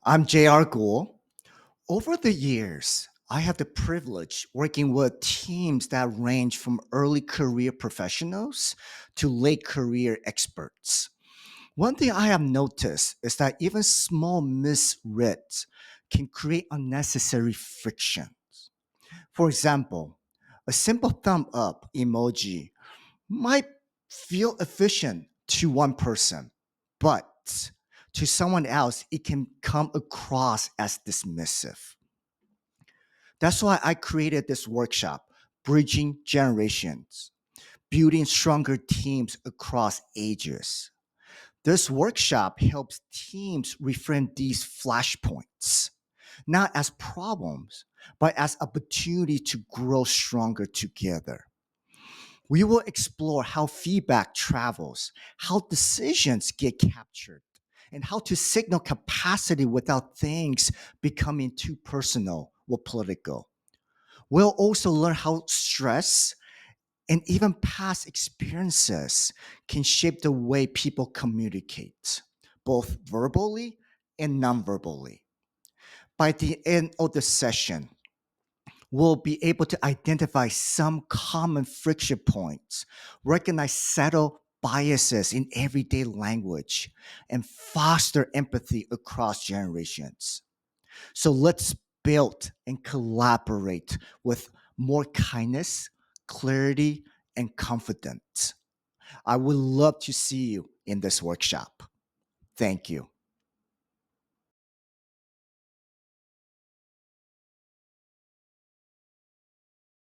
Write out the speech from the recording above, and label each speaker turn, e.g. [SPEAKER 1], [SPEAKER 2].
[SPEAKER 1] I'm JR Gould. Over the years, I have the privilege working with teams that range from early career professionals to late career experts. One thing I have noticed is that even small misreads can create unnecessary friction. For example, a simple thumb up emoji might feel efficient to one person, but to someone else, it can come across as dismissive. That's why I created this workshop, Bridging Generations, Building Stronger Teams Across Ages. This workshop helps teams reframe these flashpoints, not as problems, but as opportunity to grow stronger together. We will explore how feedback travels, how decisions get captured, and how to signal capacity without things becoming too personal or political. We'll also learn how stress and even past experiences can shape the way people communicate, both verbally and non-verbally. By the end of the session, we'll be able to identify some common friction points, recognize subtle biases in everyday language, and foster empathy across generations. So let's build and collaborate with more kindness, clarity, and confidence. I would love to see you in this workshop. Thank you.